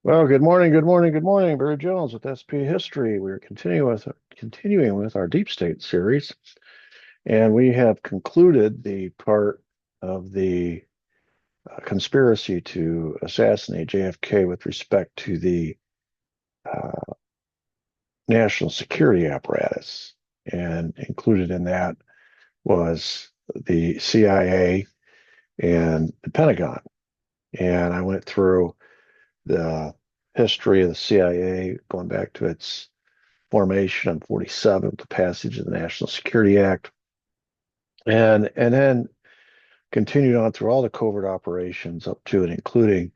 Well, good morning, good morning, good morning. Barry Jones with SP History. We're continuing with our Deep State series, and we have concluded the part of the conspiracy to assassinate JFK with respect to the uh, National Security Apparatus, and included in that was the CIA and the Pentagon. And I went through the history of the CIA going back to its formation in 47 with the passage of the National Security Act, and then continued on through all the covert operations up to and including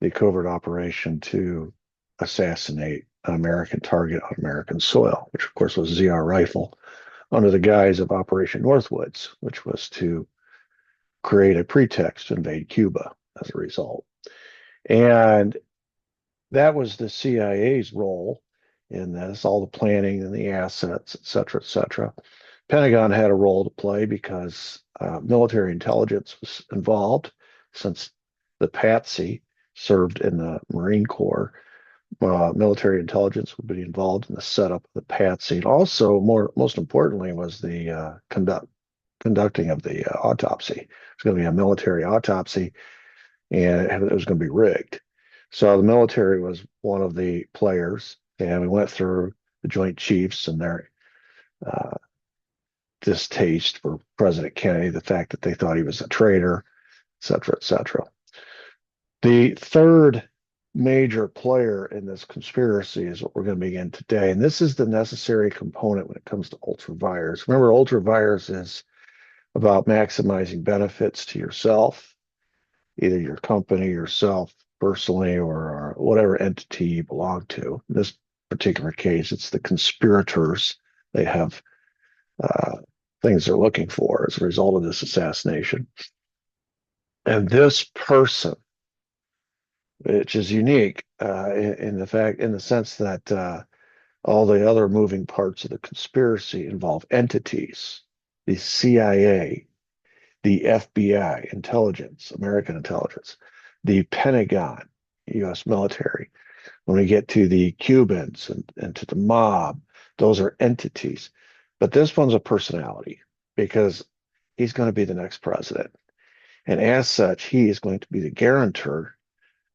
the covert operation to assassinate an American target on American soil, which of course was ZR rifle, under the guise of Operation Northwoods, which was to create a pretext to invade Cuba as a result. And that was the CIA's role in this, all the planning and the assets, et cetera, et cetera. Pentagon had a role to play because military intelligence was involved since the Patsy served in the Marine Corps. Military intelligence would be involved in the setup of the Patsy. And also, most importantly, was the conducting of the autopsy. It's going to be a military autopsy, and it was going to be rigged. So the military was one of the players, and we went through the Joint Chiefs and their uh, distaste for President Kennedy, the fact that they thought he was a traitor, et cetera, et cetera. The third major player in this conspiracy is what we're going to begin today. And this is the necessary component when it comes to ultra vires. Remember, ultra vires is about maximizing benefits to yourself, either your company, yourself personally, or whatever entity you belong to. In this particular case, it's the conspirators. They have uh, things they're looking for as a result of this assassination. And this person, which is unique in the sense that all the other moving parts of the conspiracy involve entities, the CIA, the FBI, intelligence, American intelligence, the Pentagon, U.S. military. When we get to the Cubans and to the mob, those are entities. But this one's a personality because he's going to be the next president. And as such, he is going to be the guarantor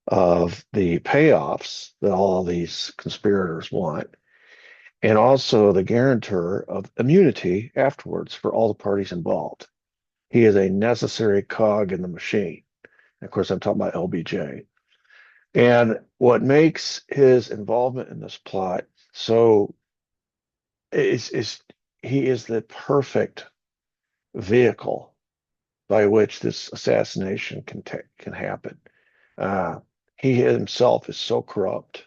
of the payoffs that all these conspirators want, and also the guarantor of immunity afterwards for all the parties involved. He is a necessary cog in the machine. Of course, I'm talking about LBJ. And what makes his involvement in this plot so is he is the perfect vehicle by which this assassination can happen. Uh, he himself is so corrupt.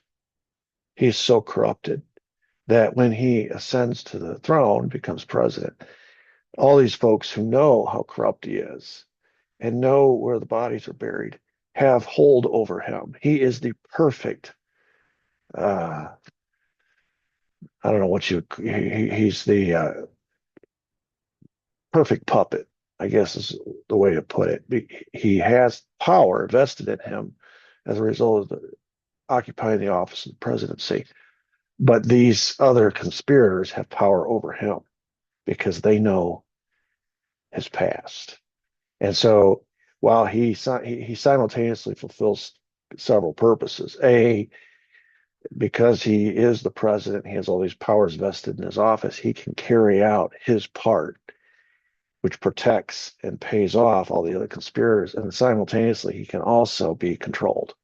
He's so corrupted that when he ascends to the throne, becomes president, all these folks who know how corrupt he is and know where the bodies are buried have hold over him. He is the perfect, uh, I don't know what he's the perfect puppet, I guess is the way to put it. He has power vested in him as a result of occupying the office of the presidency. But these other conspirators have power over him because they know his past. And so while he simultaneously fulfills several purposes, because he is the president, he has all these powers vested in his office, he can carry out his part, which protects and pays off all the other conspirators. And simultaneously, he can also be controlled.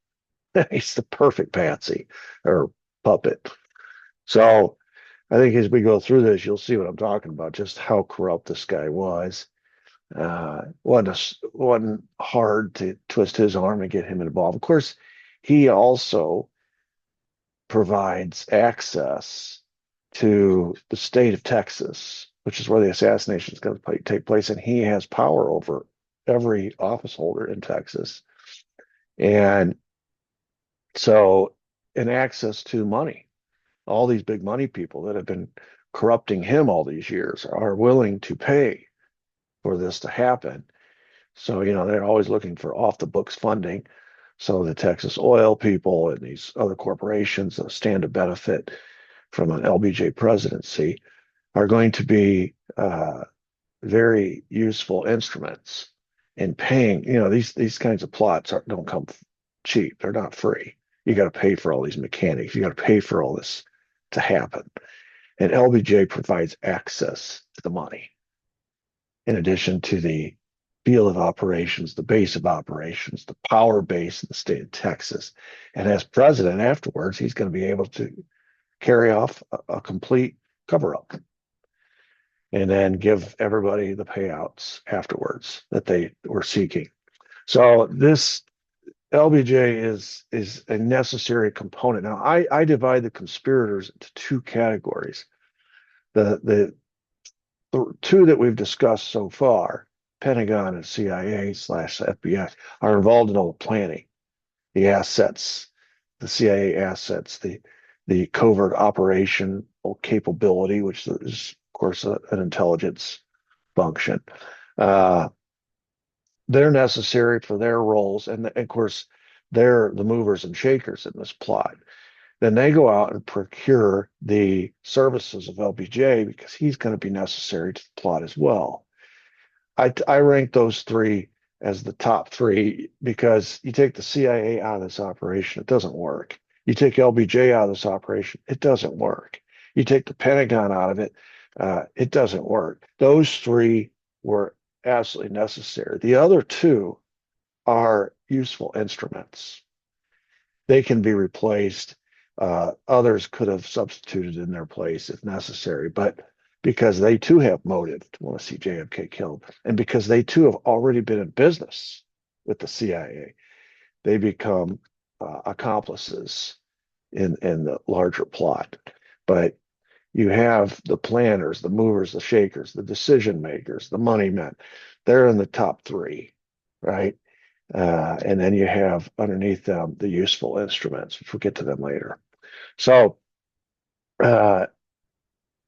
He's the perfect patsy or puppet. So I think as we go through this, you'll see what I'm talking about, just how corrupt this guy was. Wasn't hard to twist his arm and get him involved. Of course, he also provides access to the state of Texas, which is where the assassination is going to take place, and he has power over every office holder in Texas, and so and access to money. All these big money people that have been corrupting him all these years are willing to pay for this to happen. So, they're always looking for off the books funding. So the Texas oil people and these other corporations that stand to benefit from an LBJ presidency are going to be very useful instruments in paying. These kinds of plots don't come cheap. They're not free. You got to pay for all these mechanics. You got to pay for all this to happen. And LBJ provides access to the money in addition to the field of operations, the base of operations, the power base in the state of Texas. And as president afterwards, he's going to be able to carry off a complete cover up and then give everybody the payouts afterwards that they were seeking. So this LBJ is a necessary component. Now, I divide the conspirators into two categories. The two that we've discussed so far, Pentagon and CIA/FBI, are involved in all the planning, the assets, the CIA assets, the covert operation capability, which is, of course, an intelligence function. They're necessary for their roles, and of course, they're the movers and shakers in this plot. Then they go out and procure the services of LBJ because he's going to be necessary to the plot as well. I rank those three as the top three because you take the CIA out of this operation, it doesn't work. You take LBJ out of this operation, it doesn't work. You take the Pentagon out of it, it doesn't work. Those three were absolutely necessary. The other two are useful instruments. They can be replaced. Others could have substituted in their place if necessary, but because they too have motive to want to see JFK killed, and because they too have already been in business with the CIA, they become accomplices in the larger plot. But you have the planners, the movers, the shakers, the decision makers, the money men. They're in the top three, right? And then you have underneath them the useful instruments, which we'll get to them later. So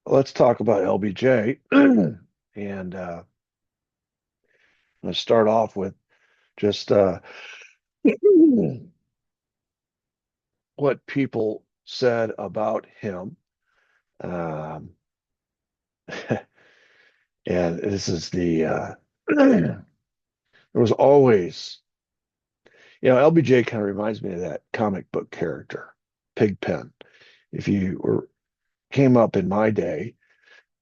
let's talk about LBJ. And let's start off with just what people said about him. And this is there was always, LBJ kind of reminds me of that comic book character, Pigpen. If you came up in my day,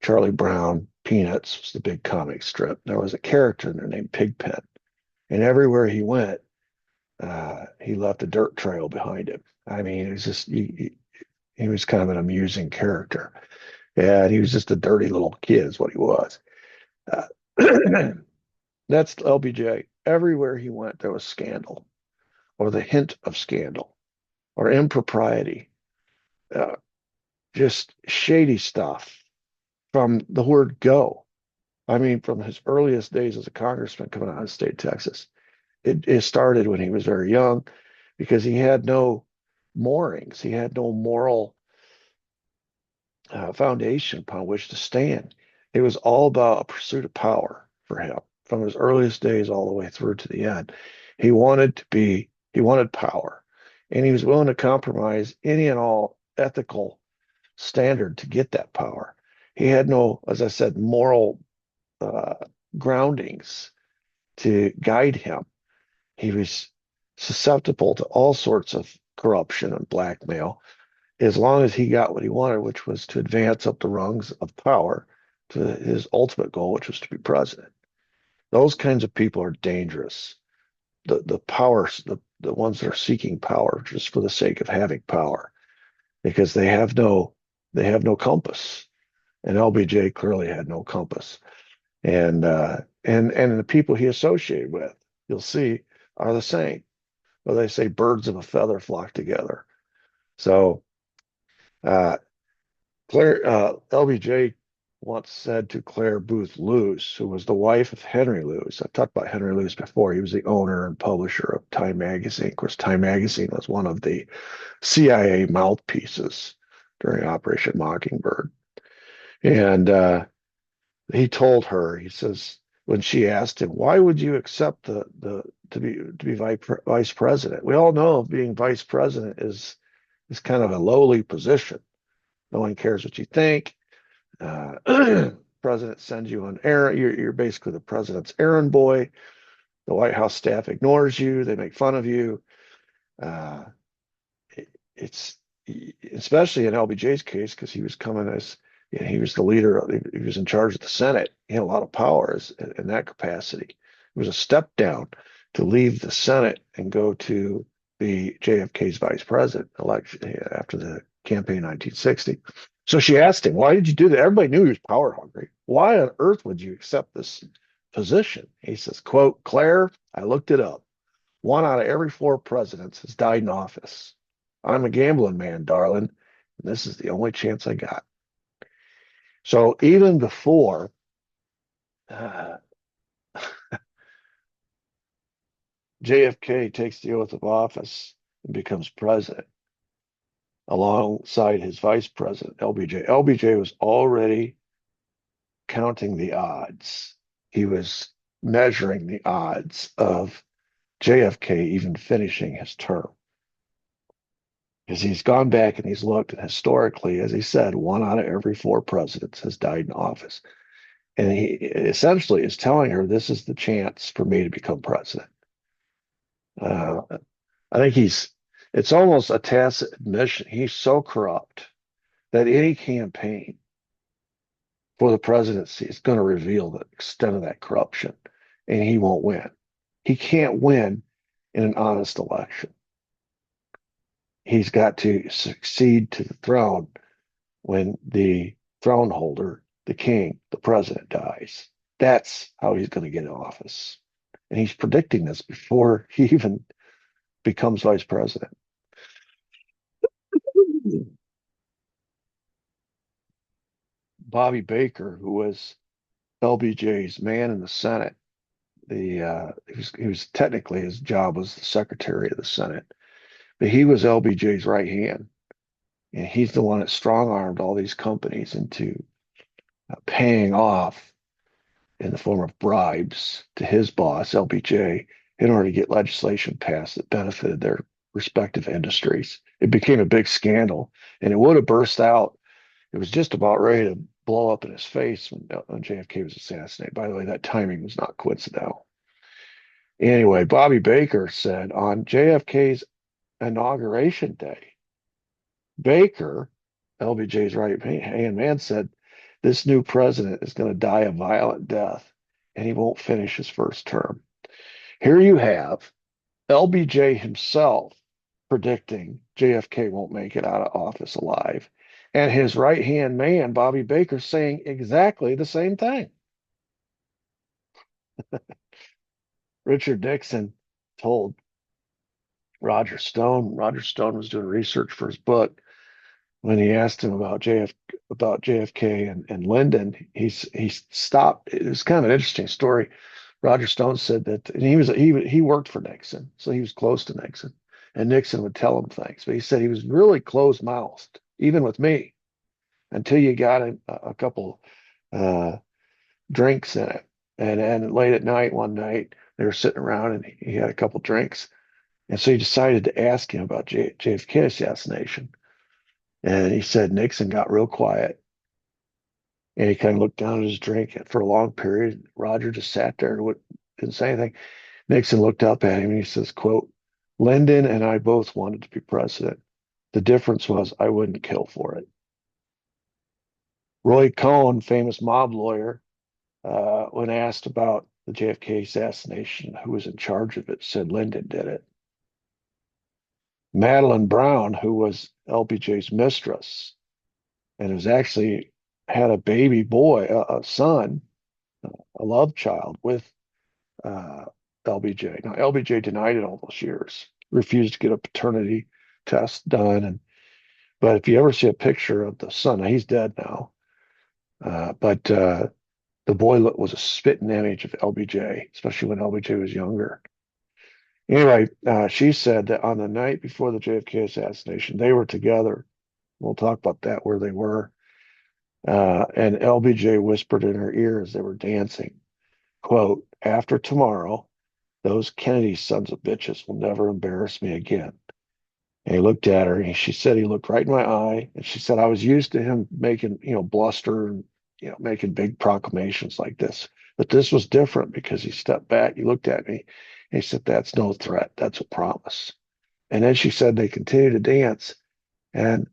Charlie Brown, Peanuts was the big comic strip. There was a character in there named Pigpen, and everywhere he went, he left a dirt trail behind him. I mean, it was just he was kind of an amusing character, and he was just a dirty little kid, is what he was. That's LBJ. Everywhere he went, there was scandal, or the hint of scandal, or impropriety, just shady stuff from the word go. I mean, from his earliest days as a congressman coming out of the state of Texas, it started when he was very young because he had no moorings. He had no moral foundation upon which to stand. It was all about a pursuit of power for him from his earliest days all the way through to the end. He wanted power, and he was willing to compromise any and all ethical standard to get that power. He had no, as I said, moral groundings to guide him. He was susceptible to all sorts of corruption and blackmail as long as he got what he wanted, which was to advance up the rungs of power to his ultimate goal, which was to be president. Those kinds of people are dangerous. The powers, the ones that are seeking power just for the sake of having power, because they have no compass. And LBJ clearly had no compass. And the people he associated with, you'll see, are the same. Well, they say birds of a feather flock together. So LBJ once said to Claire Booth Luce, who was the wife of Henry Luce. I've talked about Henry Luce before. He was the owner and publisher of Time Magazine. Of course, Time Magazine was one of the CIA mouthpieces during Operation Mockingbird. And he told her, he says, when she asked him, "Why would you accept the to be vice president?" We all know being vice president is kind of a lowly position. No one cares what you think. President sends you on errand. You're basically the president's errand boy. The White House staff ignores you. They make fun of you. Uh, it's especially in LBJ's case because he was coming as he was the leader. He was in charge of the Senate. He had a lot of powers in that capacity. It was a step down to leave the Senate and go to be JFK's vice president election after the campaign in 1960. So she asked him, "Why did you do that?" Everybody knew he was power hungry. "Why on earth would you accept this position?" He says, "Quote, Claire, I looked it up. One out of every four presidents has died in office. I'm a gambling man, darling, and this is the only chance I got." So even before uh, JFK takes the oath of office and becomes president, alongside his vice president, LBJ was already counting the odds. He was measuring the odds of JFK even finishing his term. Because he's gone back and he's looked, and historically, as he said, one out of every four presidents has died in office. And he essentially is telling her, this is the chance for me to become president. Uh, I think it's almost a tacit admission. He's so corrupt that any campaign for the presidency is going to reveal the extent of that corruption, and he won't win. He can't win in an honest election. He's got to succeed to the throne when the throne holder, the king, the president dies. That's how he's going to get in office. And he's predicting this before he even becomes vice president. Bobby Baker, who was LBJ's man in the Senate, he was technically, his job was the secretary of the Senate, but he was LBJ's right hand, and he's the one that strong armed all these companies into paying off in the form of bribes to his boss, LBJ, in order to get legislation passed that benefited their respective industries. It became a big scandal, and it would have burst out. It was just about ready to blow up in his face when JFK was assassinated. By the way, that timing was not coincidental. Anyway, Bobby Baker said on JFK's inauguration day, Baker, LBJ's right hand man, said this new president is going to die a violent death and he won't finish his first term. Here you have LBJ himself predicting JFK won't make it out of office alive, and his right hand man, Bobby Baker, saying exactly the same thing. Richard Nixon told Roger Stone was doing research for his book, when he asked him about JFK and Lyndon, he stopped. It was kind of an interesting story. Roger Stone said that, and he worked for Nixon, so he was close to Nixon, and Nixon would tell him things. But he said he was really closed mouthed, even with me, until you got a couple uh, drinks in it. And late at night, one night, they were sitting around, and he had a couple drinks, and so he decided to ask him about JFK assassination. And he said Nixon got real quiet, and he kind of looked down at his drink for a long period. Roger just sat there and didn't say anything. Nixon looked up at him and he says, quote, Lyndon and I both wanted to be president. The difference was I wouldn't kill for it. Roy Cohn, famous mob lawyer, when asked about the JFK assassination, who was in charge of it, said Lyndon did it. Madeline Brown, who was LBJ's mistress, and was actually had a baby boy, a son, a love child with LBJ. Now, LBJ denied it all those years, refused to get a paternity test done. But if you ever see a picture of the son, now he's dead now, but the boy was a spitting image of LBJ, especially when LBJ was younger. Anyway, she said that on the night before the JFK assassination, they were together. We'll talk about that, where they were. And LBJ whispered in her ear as they were dancing, quote, after tomorrow, those Kennedy sons of bitches will never embarrass me again. And he looked at her and she said he looked right in my eye. And she said, I was used to him making, bluster and, making big proclamations like this. But this was different because he stepped back, he looked at me, and he said, that's no threat. That's a promise. And then she said they continued to dance. And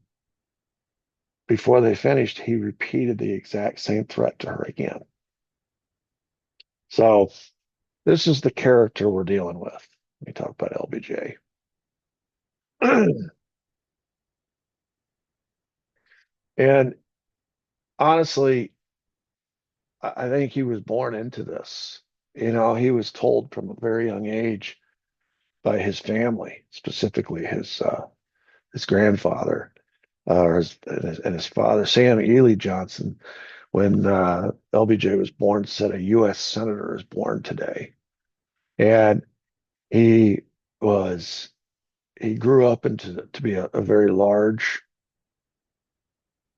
before they finished, he repeated the exact same threat to her again. So this is the character we're dealing with. Let me talk about LBJ. And honestly, I think he was born into this. He was told from a very young age by his family, specifically his grandfather, and his father, Sam Ely Johnson, when LBJ was born, said a U.S. senator is born today. And he was he grew up into to be a very large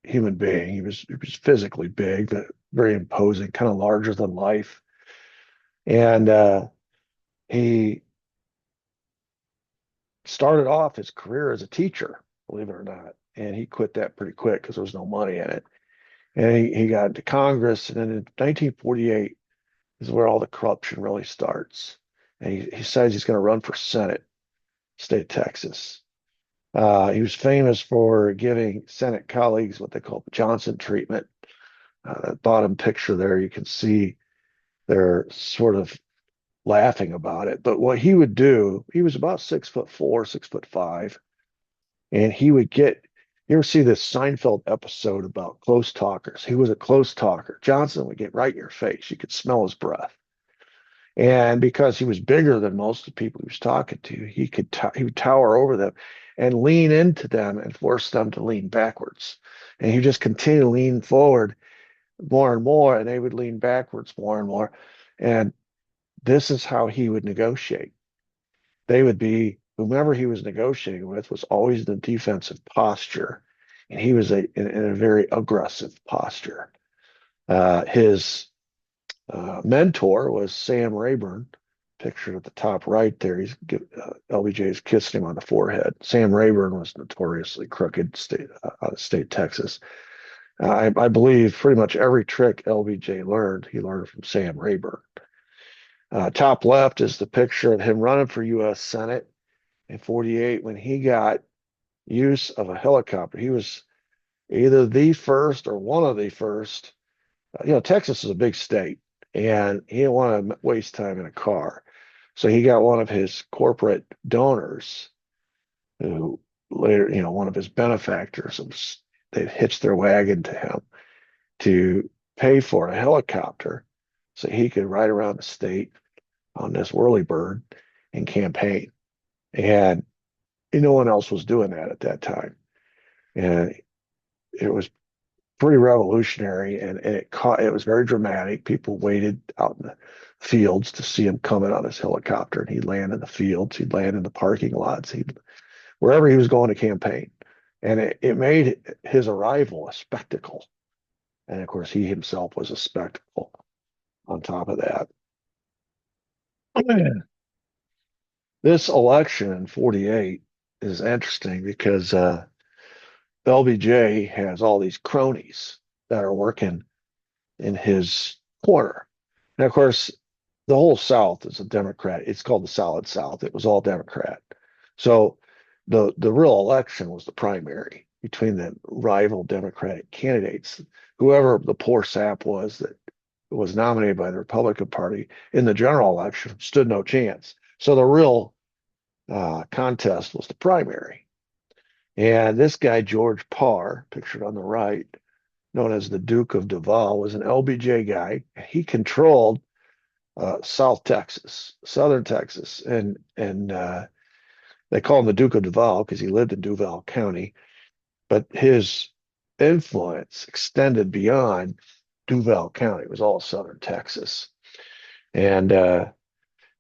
human being. He was physically big, but very imposing, kind of larger than life. And he started off his career as a teacher, believe it or not. And he quit that pretty quick because there was no money in it. And he got into Congress. And then in 1948 is where all the corruption really starts. And he says he's going to run for Senate, state of Texas. He was famous for giving Senate colleagues what they call the Johnson treatment. That bottom picture there, you can see they're sort of laughing about it. But what he would do, he was about 6'4", 6'5", and he would get. You ever see this Seinfeld episode about close talkers? He was a close talker. Johnson would get right in your face. You could smell his breath. And because he was bigger than most of the people he was talking to, he would tower over them and lean into them and force them to lean backwards. And he just continued to lean forward more and more, and they would lean backwards more and more. And this is how he would negotiate. They would be whomever he was negotiating with was always in a defensive posture, and he was in a very aggressive posture. His mentor was Sam Rayburn, pictured at the top right there. LBJ's kissing him on the forehead. Sam Rayburn was notoriously crooked out of state Texas. I believe pretty much every trick LBJ learned, he learned from Sam Rayburn. Top left is the picture of him running for U.S. Senate in 48 when he got use of a helicopter. He was either the first or one of the first. Texas is a big state, and he didn't want to waste time in a car. So he got one of his corporate donors, who later, one of his benefactors, they hitched their wagon to him to pay for a helicopter so he could ride around the state on this whirlybird and campaign. And no one else was doing that at that time. And it was pretty revolutionary, and it was very dramatic. People waited out in the fields to see him coming on his helicopter, and he'd land in the fields, he'd land in the parking lots, wherever he was going to campaign. And it made his arrival a spectacle. And of course, he himself was a spectacle on top of that. This election in 48 is interesting because LBJ has all these cronies that are working in his corner. And of course, the whole South is a Democrat. It's called the Solid South. It was all Democrat. So the real election was the primary between the rival Democratic candidates. Whoever the poor sap was that was nominated by the Republican Party in the general election stood no chance. So the real contest was the primary. And this guy, George Parr, pictured on the right, known as the Duke of Duval, was an LBJ guy. He controlled South Texas, Southern Texas, and they call him the Duke of Duval because he lived in Duval County. But his influence extended beyond Duval County. It was all Southern Texas, and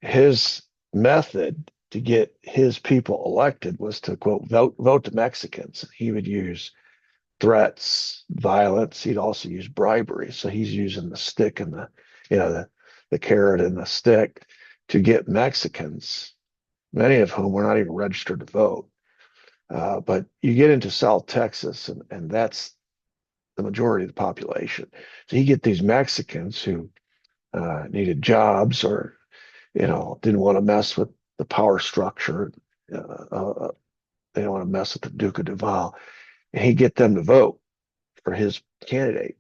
his method to get his people elected was to quote vote to Mexicans. He would use threats, violence. He'd also use bribery. So he's using the stick and the the carrot and the stick to get Mexicans, many of whom were not even registered to vote. But you get into South Texas, and that's the majority of the population. So you get these Mexicans who needed jobs, or didn't want to mess with the power structure. Uh, uh, they don't want to mess with the Duke of Duval, and he'd get them to vote for his candidate.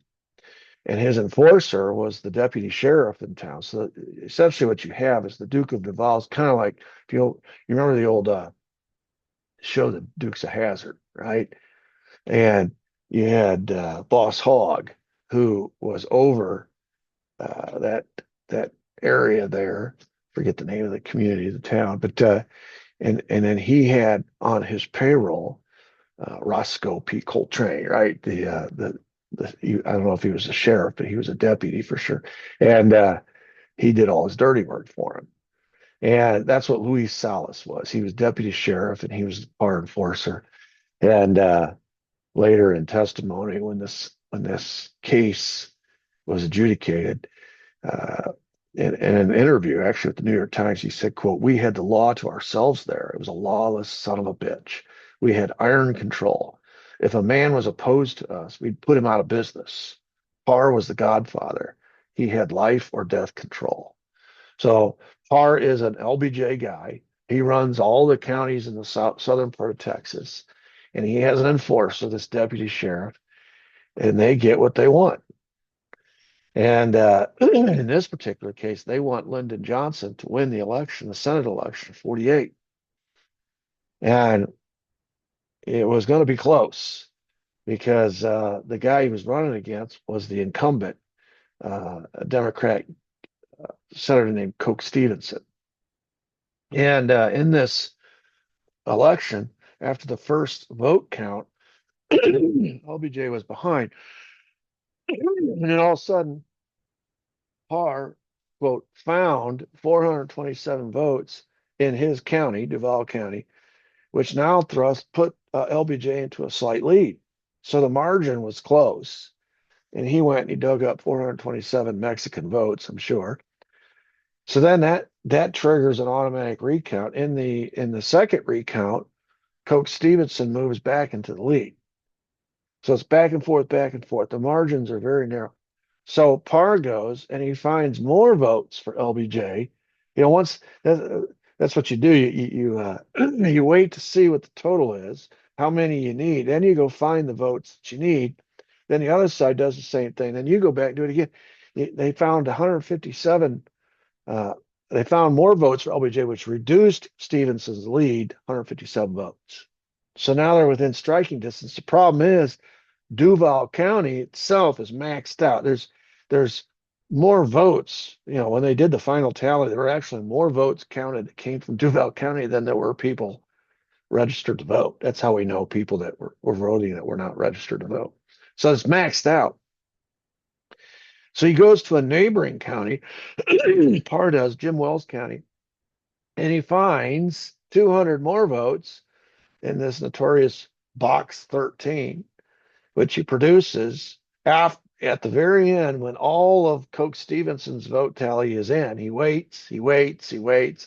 And his enforcer was the deputy sheriff in town. So essentially, what you have is the Duke of Duval is kind of like, if you remember the old show, The Dukes of Hazzard, right? And you had Boss Hogg, who was over that area there. Forget the name of the community, the town, but and then he had on his payroll Roscoe P. Coltrane, right? I don't know if he was a sheriff, but he was a deputy for sure, and he did all his dirty work for him. And that's what Luis Salas was. He was deputy sheriff, and he was the power enforcer. And later in testimony, when this case was adjudicated, uh, in an interview actually with the New York Times, he said, quote, "We had the law to ourselves there. It was a lawless son of a bitch. We had iron control. If a man was opposed to us, we'd put him out of business. Parr was the godfather. He had life or death control." So Parr is an LBJ guy. He runs all the counties in the southern part of Texas, and he has an enforcer, this deputy sheriff, and they get what they want. And in this particular case, they want Lyndon Johnson to win the election, the Senate election, 48. And it was going to be close because the guy he was running against was the incumbent, a Democrat senator named Coke Stevenson. And in this election, after the first vote count, LBJ was behind. And then all of a sudden, Parr, quote, found 427 votes in his county, Duval County, which now put LBJ into a slight lead. So the margin was close. And he went and he dug up 427 Mexican votes, I'm sure. So then that triggers an automatic recount. In the second recount, Coke Stevenson moves back into the lead. So it's back and forth, back and forth. The margins are very narrow. So Parr goes and he finds more votes for LBJ. Once that's what you do. You wait to see what the total is, how many you need. Then you go find the votes that you need. Then the other side does the same thing. Then you go back and do it again. They found 157. They found more votes for LBJ, which reduced Stevenson's lead, 157 votes. So now they're within striking distance. The problem is Duval County itself is maxed out. There's more votes. When they did the final tally, there were actually more votes counted that came from Duval County than there were people registered to vote. That's how we know people that were voting that were not registered to vote. So it's maxed out. So he goes to a neighboring county, Parr does, Jim Wells County, and he finds 200 more votes in this notorious Box 13, which he produces at the very end when all of Coke Stevenson's vote tally is in. He waits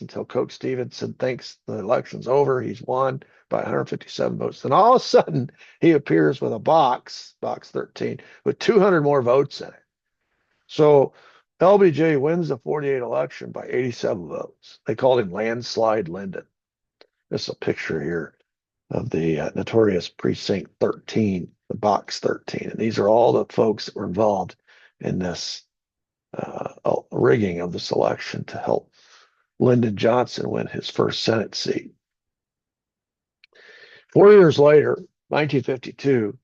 until Coke Stevenson thinks the election's over. He's won by 157 votes. Then all of a sudden, he appears with a Box 13, with 200 more votes in it. So LBJ wins the 48 election by 87 votes. They called him Landslide Lyndon. This is a picture here of the notorious Precinct 13, the Box 13. And these are all the folks that were involved in this rigging of this election to help Lyndon Johnson win his first Senate seat. 4 years later, 1952,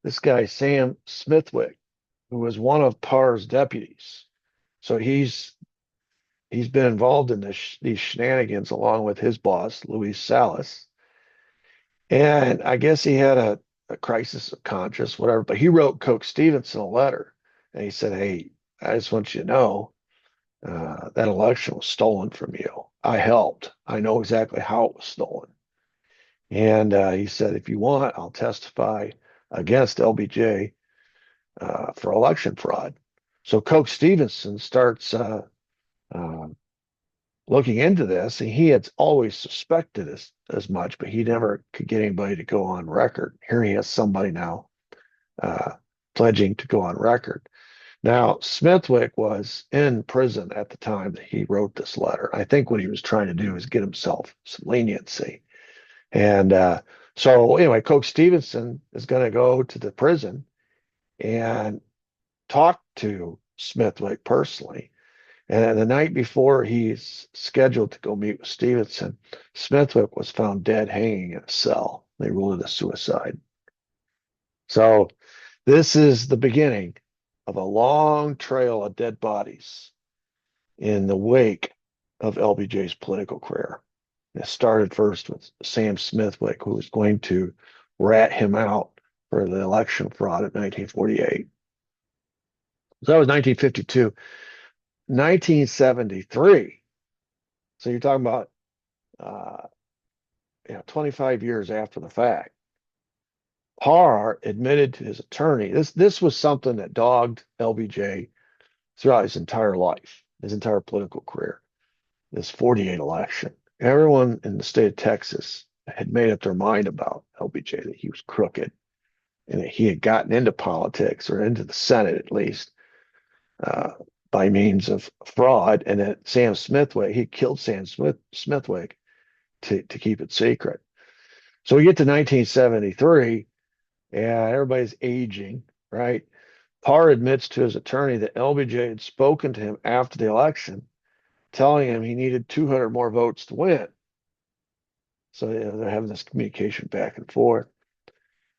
this guy, Sam Smithwick, who was one of Parr's deputies. So he's been involved in these shenanigans along with his boss, Luis Salas. And I guess he had a crisis of conscience, whatever, but he wrote Coke Stevenson a letter. And he said, "Hey, I just want you to know that election was stolen from you. I helped. I know exactly how it was stolen." And he said, "If you want, I'll testify against LBJ for election fraud." So Coke Stevenson starts um, looking into this, and he had always suspected as much, but he never could get anybody to go on record. Here he has somebody now uh, pledging to go on record. Now, Smithwick was in prison at the time that he wrote this letter. I think what he was trying to do is get himself some leniency. And so, anyway, Coke Stevenson is going to go to the prison and talk to Smithwick personally. And the night before he's scheduled to go meet with Stevenson, Smithwick was found dead hanging in a cell. They ruled it a suicide. So this is the beginning of a long trail of dead bodies in the wake of LBJ's political career. It started first with Sam Smithwick, who was going to rat him out for the election fraud in 1948. So that was 1952. 1973. So you're talking about 25 years after the fact. Parr admitted to his attorney. This was something that dogged LBJ throughout his entire life, his entire political career. This 48 election. Everyone in the state of Texas had made up their mind about LBJ, that he was crooked and that he had gotten into politics, or into the Senate at least, uh, by means of fraud, and that Sam Smithwick, he killed Smithwick to keep it secret. So we get to 1973, and everybody's aging, right? Parr admits to his attorney that LBJ had spoken to him after the election, telling him he needed 200 more votes to win. So they're having this communication back and forth.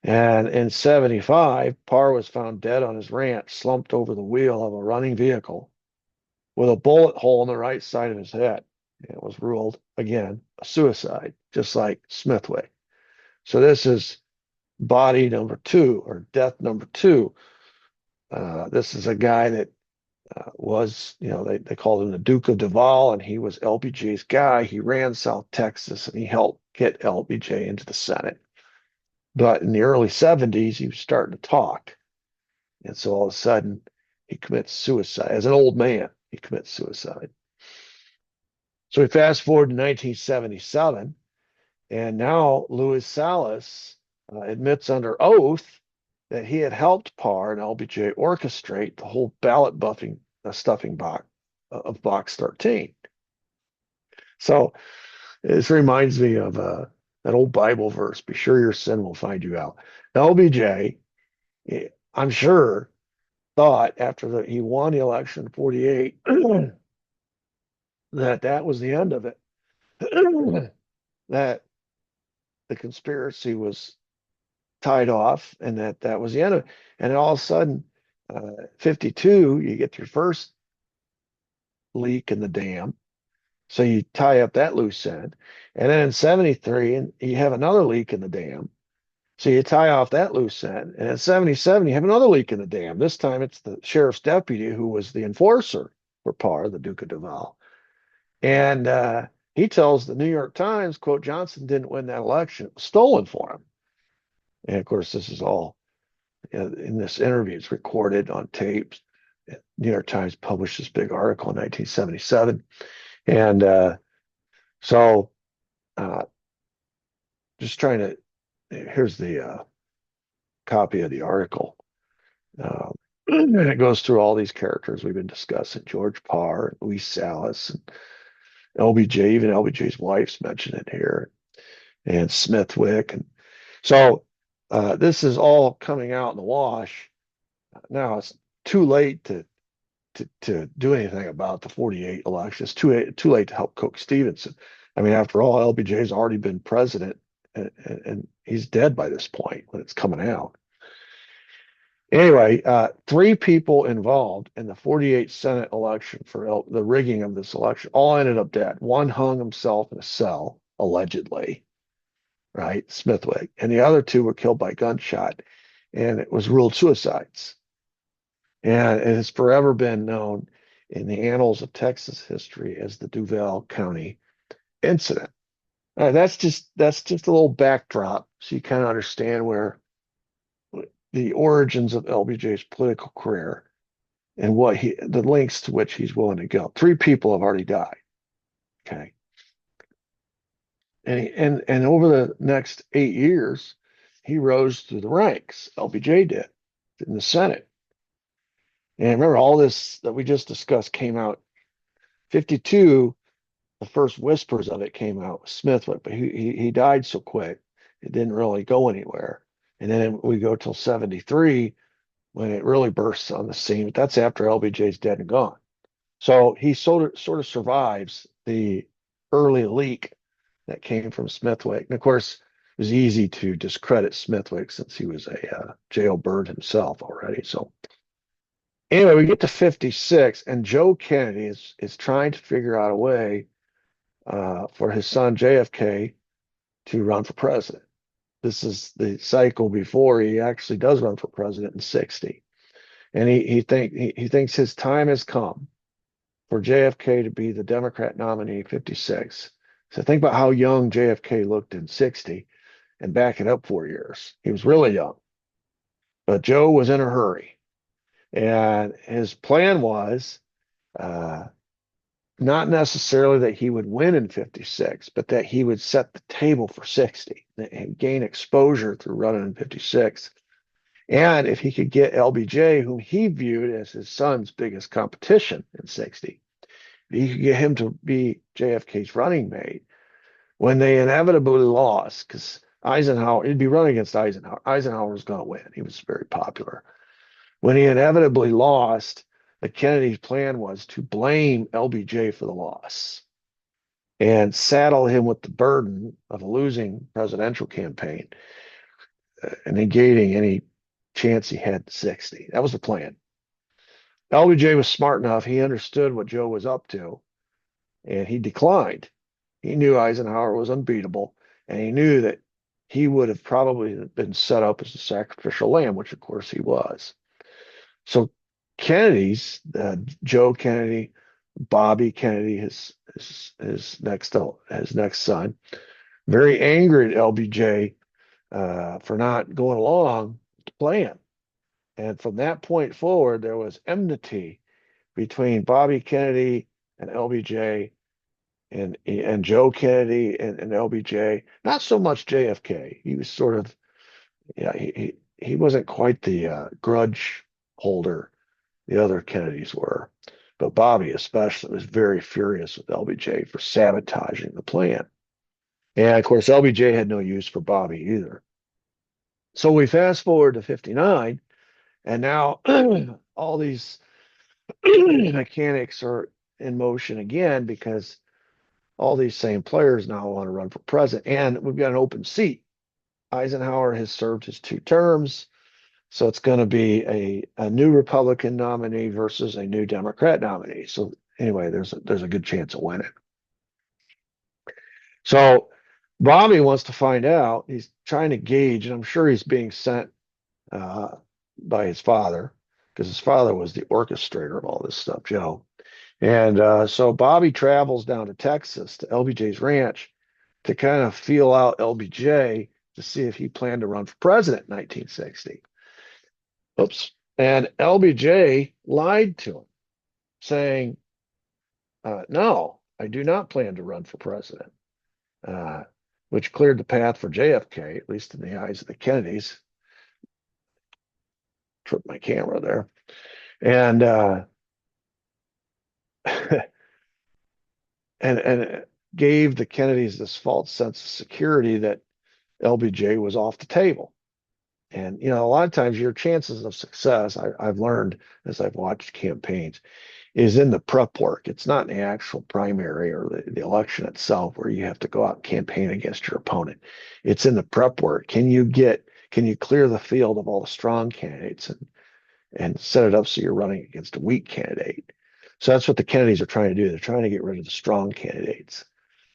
And in 75, Parr was found dead on his ranch, slumped over the wheel of a running vehicle with a bullet hole in the right side of his head. It was ruled, again, a suicide, just like Smithwick. So this is body number two, or death number two. This is a guy that was, they called him the Duke of Duval, and he was LBJ's guy. He ran South Texas, and he helped get LBJ into the Senate. But in the early 70s, he was starting to talk. And so all of a sudden, he commits suicide. As an old man, he commits suicide. So we fast forward to 1977, and now Luis Salas admits under oath that he had helped Parr and LBJ orchestrate the whole ballot stuffing box of Box 13. So this reminds me of that old Bible verse, be sure your sin will find you out. LBJ, I'm sure, thought after he won the election in 48 that was the end of it, that the conspiracy was tied off, and that was the end of it. And then all of a sudden, 52, you get your first leak in the dam. So you tie up that loose end. And then in 73, and you have another leak in the dam. So you tie off that loose end. And in 77, you have another leak in the dam. This time it's the sheriff's deputy who was the enforcer for Parr, the Duke of Duval. And he tells the New York Times, quote, Johnson didn't win that election. It was stolen for him. And of course, this is all in this interview. It's recorded on tapes. New York Times published this big article in 1977. And so just trying to, here's the copy of the article. And it goes through all these characters we've been discussing: George Parr, Luis Salas, and LBJ, even LBJ's wife's mentioned in here, and Smithwick. And so this is all coming out in the wash. Now it's too late to do anything about the 48 election. It's too late to help Coke Stevenson. I mean, after all, LBJ's already been president, and he's dead by this point when it's coming out. Anyway, three people involved in the 48 Senate election for the rigging of this election all ended up dead. One hung himself in a cell, allegedly, right? Smithwick. And the other two were killed by gunshot, and it was ruled suicides. And it has forever been known in the annals of Texas history as the Duval County incident. That's just a little backdrop, so you kind of understand where the origins of LBJ's political career and the lengths to which he's willing to go. 3 people have already died. Okay. And over the next 8 years, he rose through the ranks. LBJ did in the Senate. And remember, all this that we just discussed came out 52. The first whispers of it came out with Smithwick, but he died so quick, it didn't really go anywhere. And then we go till 73 when it really bursts on the scene. But that's after LBJ's dead and gone. So he sort of survives the early leak that came from Smithwick. And of course, it was easy to discredit Smithwick since he was a jailbird himself already. So anyway, we get to 56, and Joe Kennedy is trying to figure out a way for his son JFK to run for president. This is the cycle before he actually does run for president in 60. And he thinks his time has come for JFK to be the Democrat nominee in 56. So think about how young JFK looked in 60 and back it up 4 years. He was really young. But Joe was in a hurry. And his plan was not necessarily that he would win in 56, but that he would set the table for 60 and gain exposure through running in 56. And if he could get LBJ, whom he viewed as his son's biggest competition in 60, he could get him to be JFK's running mate when they inevitably lost, because Eisenhower, he'd be running against Eisenhower. Eisenhower was going to win. He was very popular. When he inevitably lost, the Kennedy's plan was to blame LBJ for the loss and saddle him with the burden of a losing presidential campaign, negating any chance he had in 60. That was the plan. LBJ was smart enough. He understood what Joe was up to, and he declined. He knew Eisenhower was unbeatable, and he knew that he would have probably been set up as a sacrificial lamb, which of course he was. So Kennedy's, Joe Kennedy, Bobby Kennedy, his next son, very angry at LBJ for not going along with the plan. And from that point forward, there was enmity between Bobby Kennedy and LBJ, and Joe Kennedy and LBJ. Not so much JFK. He was sort of, yeah, he wasn't quite the grudge holder the other Kennedys were. But Bobby especially was very furious with LBJ for sabotaging the plan. And of course, LBJ had no use for Bobby either. So we fast forward to 59, and now all these mechanics are in motion again because all these same players now want to run for president. And we've got an open seat. Eisenhower has served his 2 terms. So it's going to be a new Republican nominee versus a new Democrat nominee. So anyway, there's a good chance of winning. So Bobby wants to find out. He's trying to gauge, and I'm sure he's being sent by his father, because his father was the orchestrator of all this stuff, Joe. And so Bobby travels down to Texas to LBJ's ranch to kind of feel out LBJ to see if he planned to run for president in 1960. Oops. And LBJ lied to him, saying, no, I do not plan to run for president, which cleared the path for JFK, at least in the eyes of the Kennedys. Tripped my camera there. And and gave the Kennedys this false sense of security that LBJ was off the table. And, a lot of times your chances of success, I've learned as I've watched campaigns, is in the prep work. It's not in the actual primary or the election itself where you have to go out and campaign against your opponent. It's in the prep work. Can you clear the field of all the strong candidates and set it up so you're running against a weak candidate? So that's what the Kennedys are trying to do. They're trying to get rid of the strong candidates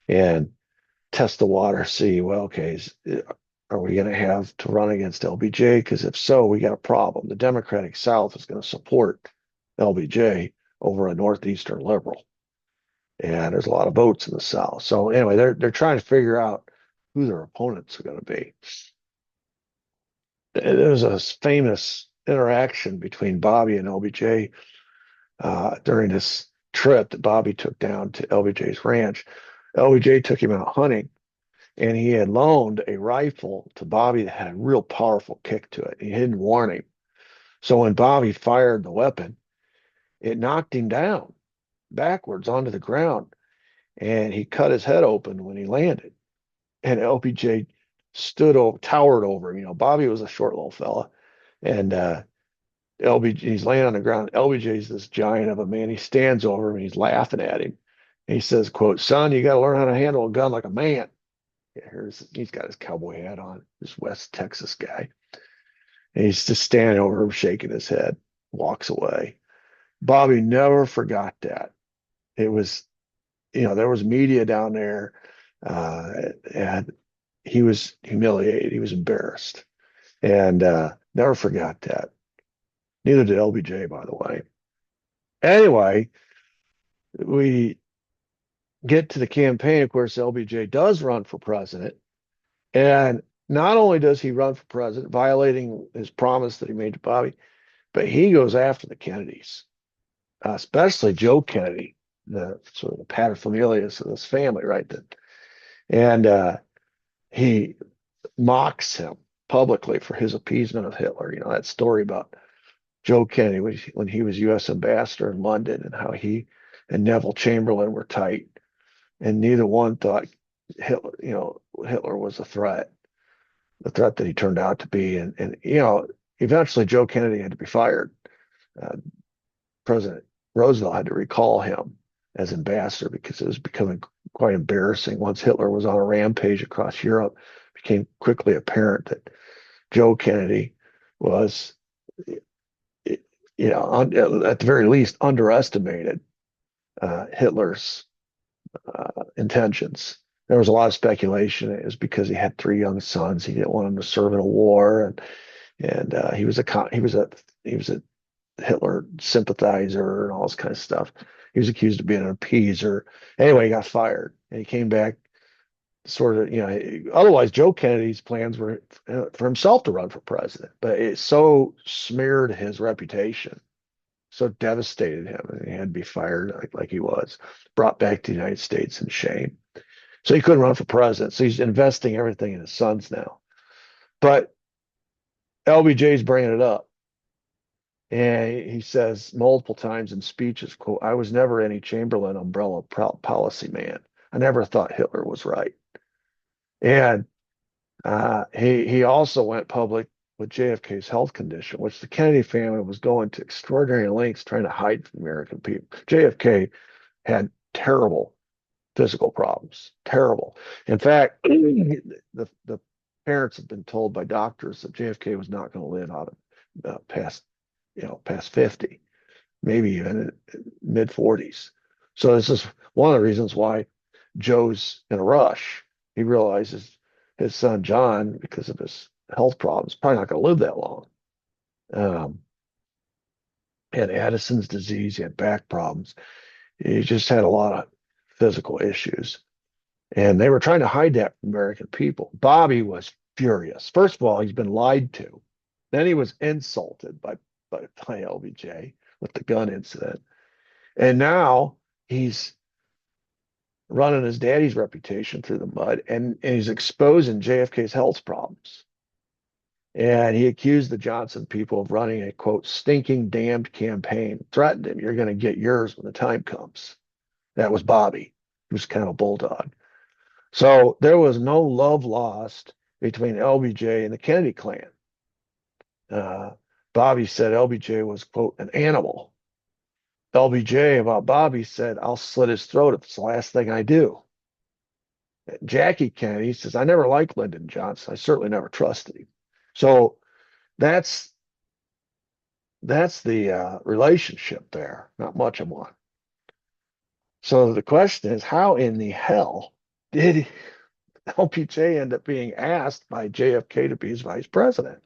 and test the water, see, well, okay, are we going to have to run against LBJ? Because if so, we got a problem. The Democratic South is going to support LBJ over a Northeastern liberal. And there's a lot of votes in the South. So anyway, they're trying to figure out who their opponents are going to be. There's a famous interaction between Bobby and LBJ during this trip that Bobby took down to LBJ's ranch. LBJ took him out hunting, and he had loaned a rifle to Bobby that had a real powerful kick to it. He didn't warn him. So when Bobby fired the weapon, it knocked him down backwards onto the ground, and he cut his head open when he landed. And LBJ towered over him. Bobby was a short little fella, and LBJ, he's laying on the ground. LBJ's this giant of a man. He stands over him and he's laughing at him. And he says, quote, "Son, you got to learn how to handle a gun like a man." Yeah, he's got his cowboy hat on, this West Texas guy. And he's just standing over him, shaking his head, walks away. Bobby never forgot that. It was, there was media down there, and he was humiliated. He was embarrassed, and never forgot that. Neither did LBJ, by the way. Anyway, we get to the campaign. Of course, LBJ does run for president. And not only does he run for president, violating his promise that he made to Bobby, but he goes after the Kennedys, especially Joe Kennedy, the sort of the paterfamilias of this family, right? And he mocks him publicly for his appeasement of Hitler. That story about Joe Kennedy when he was U.S. ambassador in London, and how he and Neville Chamberlain were tight, and neither one thought Hitler was the threat that he turned out to be. And eventually Joe Kennedy had to be fired. President Roosevelt had to recall him as ambassador because it was becoming quite embarrassing. Once Hitler was on a rampage across Europe, it became quickly apparent that Joe Kennedy was, at the very least, underestimated Hitler's intentions. There was a lot of speculation. It was because he had three young sons. He didn't want them to serve in a war, and he was a Hitler sympathizer and all this kind of stuff. He was accused of being an appeaser. Anyway, he got fired, and he came back. Sort of, otherwise Joe Kennedy's plans were for himself to run for president, but it so smeared his reputation, so devastated him, and he had to be fired like he was, brought back to the United States in shame. So he couldn't run for president. So he's investing everything in his sons now. But LBJ's bringing it up. And he says multiple times in speeches, quote, "I was never any Chamberlain umbrella policy man. I never thought Hitler was right." And he also went public with JFK's health condition, which the Kennedy family was going to extraordinary lengths trying to hide from the American people. JFK had terrible physical problems, terrible. In fact, the parents had been told by doctors that JFK was not going to live out of past 50, maybe even mid 40s. So this is one of the reasons why Joe's in a rush. He realizes his son John, because of his health problems, probably not going to live that long. He had Addison's disease, he had back problems. He just had a lot of physical issues. And they were trying to hide that from American people. Bobby was furious. First of all, he's been lied to. Then he was insulted by LBJ with the gun incident. And now he's running his daddy's reputation through the mud, and he's exposing JFK's health problems. And he accused the Johnson people of running a, quote, "stinking damned campaign," threatened him, "You're going to get yours when the time comes." That was Bobby. He was kind of a bulldog. So there was no love lost between LBJ and the Kennedy clan. Bobby said LBJ was, quote, "an animal." LBJ about Bobby said, "I'll slit his throat if it's the last thing I do." Jackie Kennedy says, "I never liked Lyndon Johnson. I certainly never trusted him." So that's the relationship there. Not much of one. So the question is, how in the hell did LBJ end up being asked by JFK to be his vice president?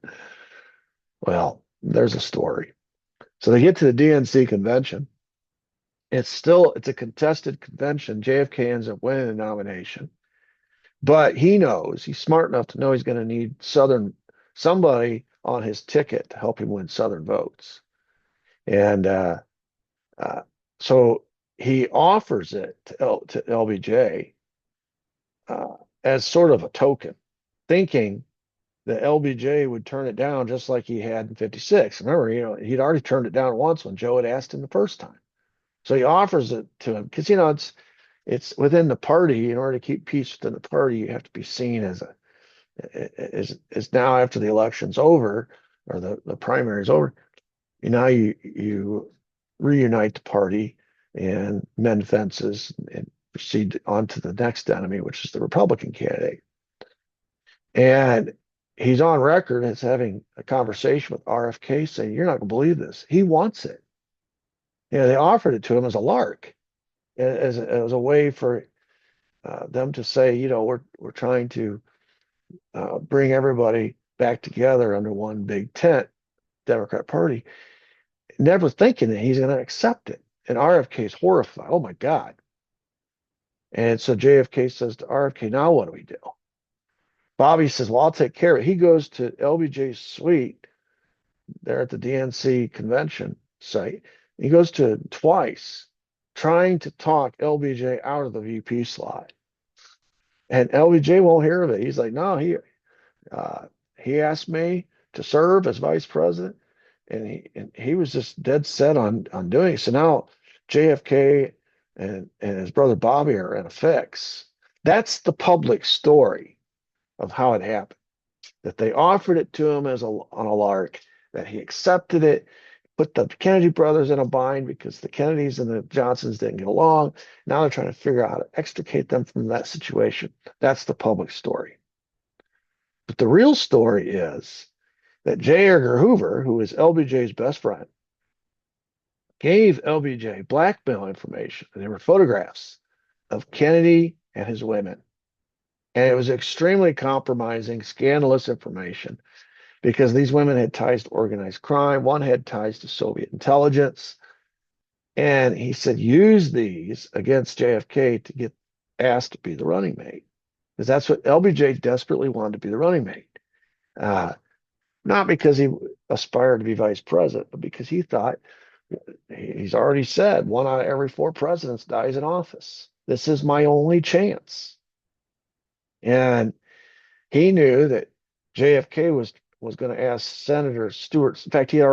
Well, there's a story. So they get to the DNC convention. It's a contested convention. JFK ends up winning the nomination, but he's smart enough to know he's going to need somebody on his ticket to help him win Southern votes. And Uh, so he offers it to LBJ as sort of a token, thinking that LBJ would turn it down just like he had in 56. Remember, he'd already turned it down once when Joe had asked him the first time. So he offers it to him because it's within the party. In order to keep peace within the party, you have to be seen as now after the election's over or the primary is over. Now you reunite the party and mend fences and proceed on to the next enemy, which is the Republican candidate. And he's on record as having a conversation with RFK saying, "You're not going to believe this. He wants it." They offered it to him as a lark, as a way for them to say, we're trying to bring everybody back together under one big tent, Democrat Party, never thinking that he's going to accept it. And RFK is horrified. Oh my God. And so JFK says to RFK, "Now what do we do?" Bobby says, "Well, I'll take care of it." He goes to LBJ's suite there at the DNC convention site. He goes to it twice, trying to talk LBJ out of the VP slot. And LBJ won't hear of it. He's like, "No, he asked me to serve as vice president, and he was just dead set on doing it." So now JFK and his brother Bobby are in a fix. That's the public story of how it happened. That they offered it to him on a lark, that he accepted it, put the Kennedy brothers in a bind because the Kennedys and the Johnsons didn't get along. Now they're trying to figure out how to extricate them from that situation. That's the public story. But the real story is that J. Edgar Hoover, who is LBJ's best friend, gave LBJ blackmail information. And there were photographs of Kennedy and his women. And it was extremely compromising, scandalous information because these women had ties to organized crime. One had ties to Soviet intelligence. And he said, use these against JFK to get asked to be the running mate. Because that's what LBJ desperately wanted to be the running mate. Not because he aspired to be vice president, but because he thought, he's already said, 1 out of every 4 presidents dies in office. This is my only chance. And he knew that JFK was going to ask Senator Stewart. In fact, he had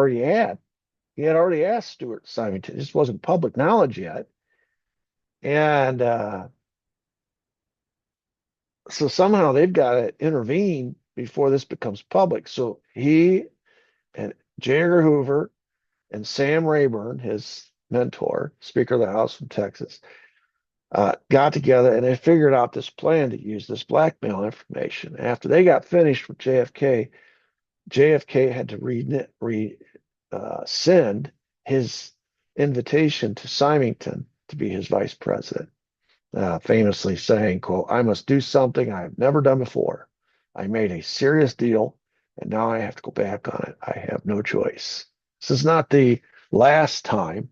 already asked Stewart Symington. This wasn't public knowledge yet. And so somehow they've got to intervene before this becomes public. So he and J. Edgar Hoover and Sam Rayburn, his mentor, Speaker of the House from Texas, got together and they figured out this plan to use this blackmail information. After they got finished with JFK, JFK had to send his invitation to Symington to be his vice president, famously saying, quote, "I must do something I have never done before. I made a serious deal, and now I have to go back on it. I have no choice." This is not the last time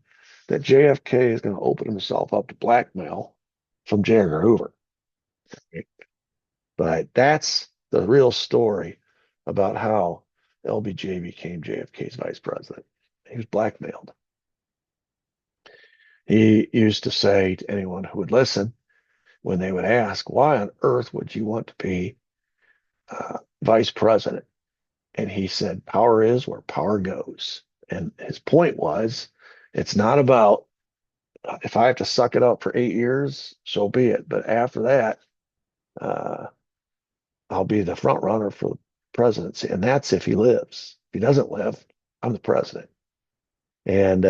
that JFK is going to open himself up to blackmail from J. Edgar Hoover. But that's the real story about how LBJ became JFK's vice president. He was blackmailed. He used to say to anyone who would listen, when they would ask, "Why on earth would you want to be vice president?" And he said, "Power is where power goes." And his point was, it's not about, if I have to suck it up for 8 years, so be it. But after that, I'll be the front runner for the presidency. And that's if he lives. If he doesn't live, I'm the president. And,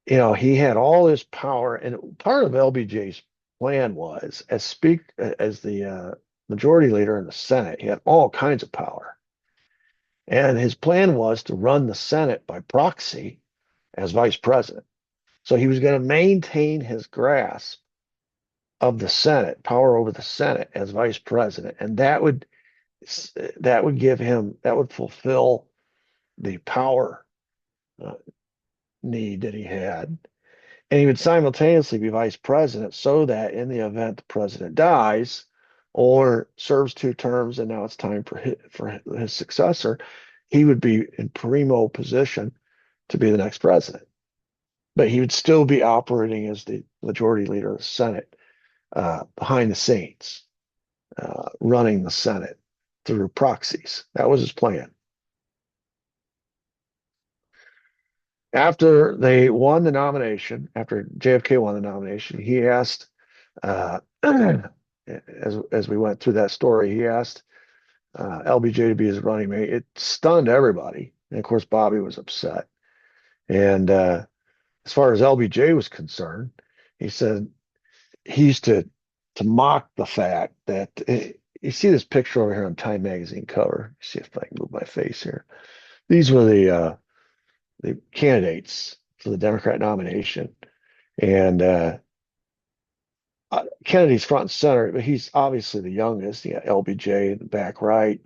he had all this power. And part of LBJ's plan was, as the majority leader in the Senate, he had all kinds of power. And his plan was to run the Senate by proxy as vice president. So he was going to maintain his grasp of the Senate, power over the Senate as vice president. And that would fulfill the power need that he had. And he would simultaneously be vice president so that in the event the president dies or serves 2 terms and now it's time for his successor, he would be in primo position to be the next president. but he would still be operating as the majority leader of the Senate, behind the scenes, running the Senate through proxies. That was his plan. After they won the nomination, after JFK won the nomination, he asked, as we went through that story, he asked LBJ to be his running mate. It stunned everybody, and of course, Bobby was upset. And as far as LBJ was concerned, he said he used to mock the fact that you see this picture over here on Time magazine cover. See if I can move my face here. These were the candidates for the Democrat nomination, and Kennedy's front and center, but he's obviously the youngest. You got LBJ in the back right,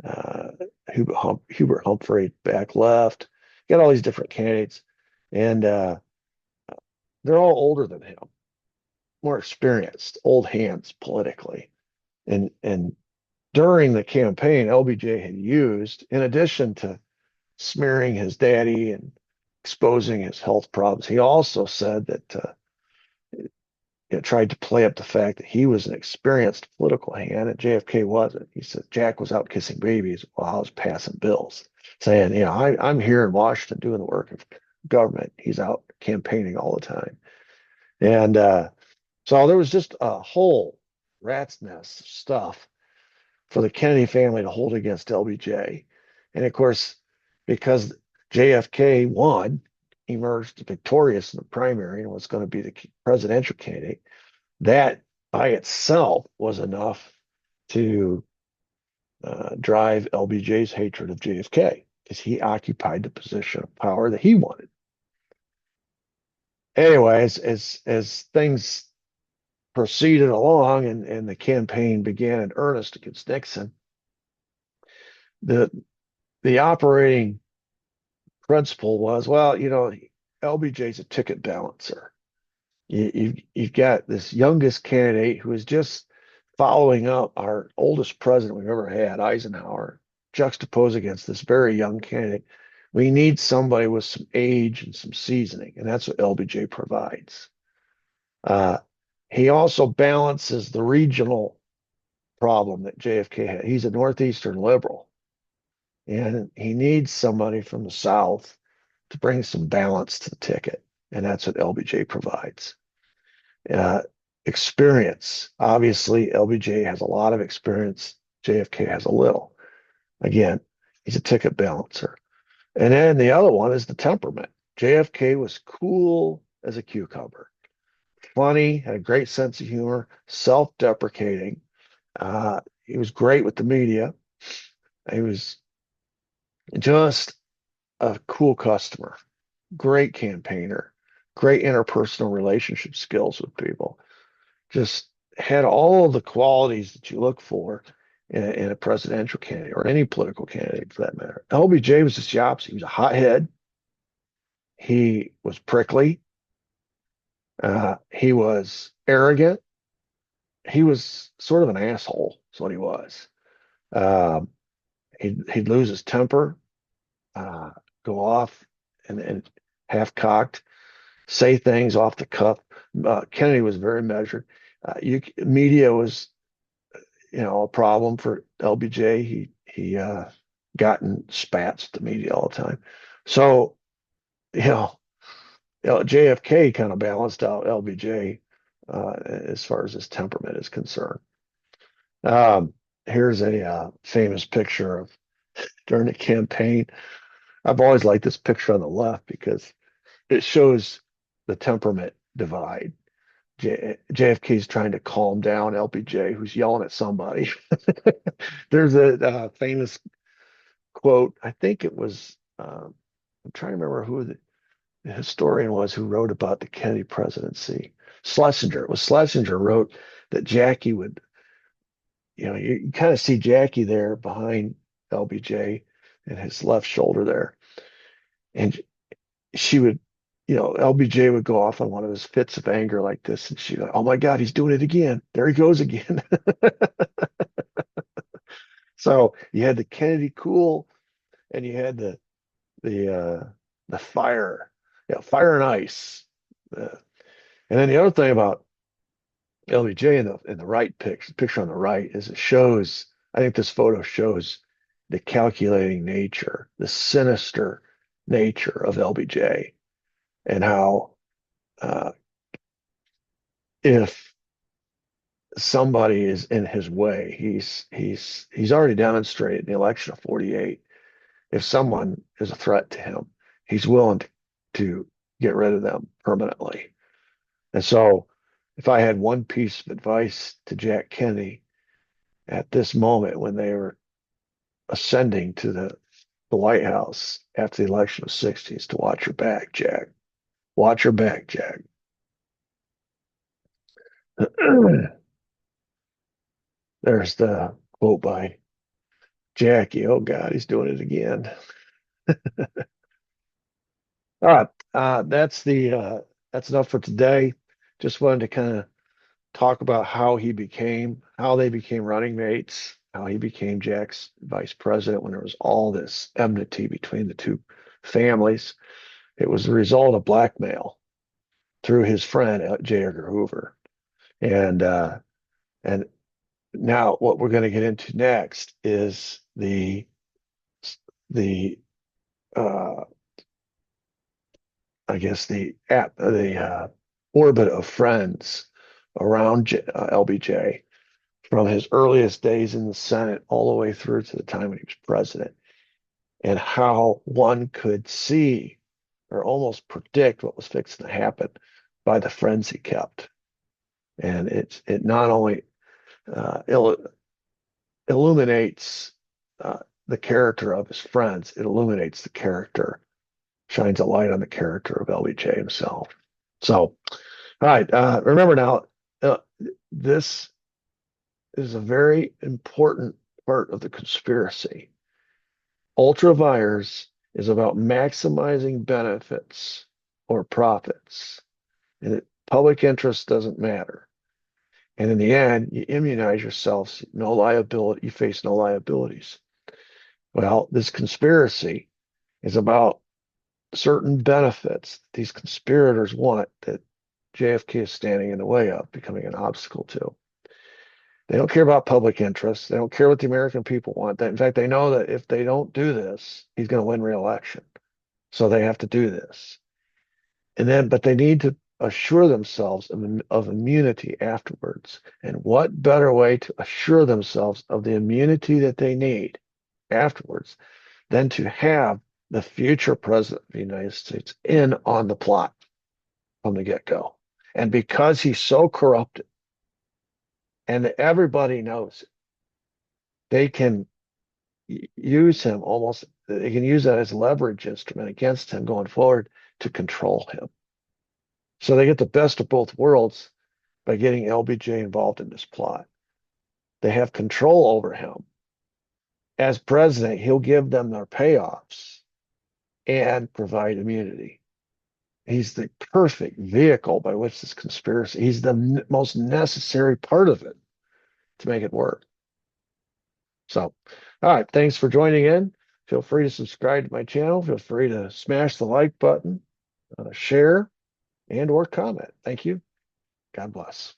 uh, Hubert Humphrey back left. You got all these different candidates, and they're all older than him, more experienced, old hands politically. And during the campaign, LBJ had used, in addition to smearing his daddy and exposing his health problems, he also said that tried to play up the fact that he was an experienced political hand and JFK wasn't. He said Jack was out kissing babies while I was passing bills, saying, I'm here in Washington doing the work of government. He's out campaigning all the time. And so there was just a whole rat's nest of stuff for the Kennedy family to hold against LBJ. And of course, because JFK won, emerged victorious in the primary and was going to be the presidential candidate, that by itself was enough to drive LBJ's hatred of JFK because he occupied the position of power that he wanted. Anyways, as things proceeded along and the campaign began in earnest against Nixon, the operating principle was, well, LBJ's a ticket balancer. You've got this youngest candidate who is just following up our oldest president we've ever had, Eisenhower, juxtaposed against this very young candidate. We need somebody with some age and some seasoning, and that's what LBJ provides. He also balances the regional problem that JFK had. He's a Northeastern liberal, and he needs somebody from the South to bring some balance to the ticket, and that's what LBJ provides. Experience. Obviously, LBJ has a lot of experience. JFK has a little. Again, he's a ticket balancer. And then the other one is the temperament. JFK was cool as a cucumber, funny, had a great sense of humor, self-deprecating. He was great with the media. He was just a cool customer, great campaigner, great interpersonal relationship skills with people. Just had all the qualities that you look for in a presidential candidate or any political candidate for that matter. LBJ was just the opposite. He was a hothead. He was prickly. He was arrogant. He was sort of an asshole. That's what he was. Um, he'd lose his temper, uh, go off and half cocked, say things off the cuff. Kennedy was very measured. Media was, a problem for LBJ. He got in spats with the media all the time. So, JFK kind of balanced out LBJ as far as his temperament is concerned. Um, Here's a famous picture of during the campaign. I've always liked this picture on the left because it shows the temperament divide. JFK's trying to calm down LBJ, who's yelling at somebody. There's a famous quote. I think it was, I'm trying to remember who the historian was who wrote about the Kennedy presidency. Schlesinger. It was Schlesinger wrote that Jackie would, you kind of see Jackie there behind LBJ and his left shoulder there. And she would, LBJ would go off on one of his fits of anger like this, and she'd like, "Oh my God, he's doing it again! There he goes again!" So you had the Kennedy cool, and you had the fire. Yeah, fire and ice. Uh, and then the other thing about LBJ in the right picture on the right is it shows, I think this photo shows the calculating nature, the sinister nature of LBJ and how uh, if somebody is in his way, he's already demonstrated in the election of 48. If someone is a threat to him, he's willing to get rid of them permanently. And so if I had one piece of advice to Jack Kennedy at this moment when they were ascending to the White House after the election of 60 is to watch your back, Jack. Watch your back, Jack. There's the quote by Jackie. Oh God, he's doing it again. All right, that's enough for today. Just wanted to kind of talk about how they became running mates, how he became Jack's vice president when there was all this enmity between the two families. It was the result of blackmail through his friend J. Edgar Hoover, and and now what we're going to get into next is the uh, I guess the orbit of friends around LBJ from his earliest days in the Senate all the way through to the time when he was president, and how one could see or almost predict what was fixing to happen by the friends he kept. And it not only illuminates the character of his friends, it illuminates the character, shines a light on the character of LBJ himself. So, all right, remember now, uh, this is a very important part of the conspiracy. Ultra Vires is about maximizing benefits or profits, and public interest doesn't matter. And in the end, you immunize yourselves, no liability, you face no liabilities. Well, this conspiracy is about certain benefits these conspirators want that JFK is standing in the way of, becoming an obstacle to. They don't care about public interest. They don't care what the American people want. In fact, they know that if they don't do this, he's going to win re-election. So they have to do this. But they need to assure themselves of immunity afterwards. And what better way to assure themselves of the immunity that they need afterwards than to have the future president of the United States in on the plot from the get-go. And because he's so corrupted and everybody knows it, they can use him almost, they can use that as a leverage instrument against him going forward to control him. So they get the best of both worlds by getting LBJ involved in this plot. They have control over him. As president, he'll give them their payoffs and provide immunity. He's the perfect vehicle by which this conspiracy, he's the most necessary part of it to make it work. So, all right, thanks for joining in. Feel free to subscribe to my channel. Feel free to smash the like button, share, and or comment. Thank you. God bless.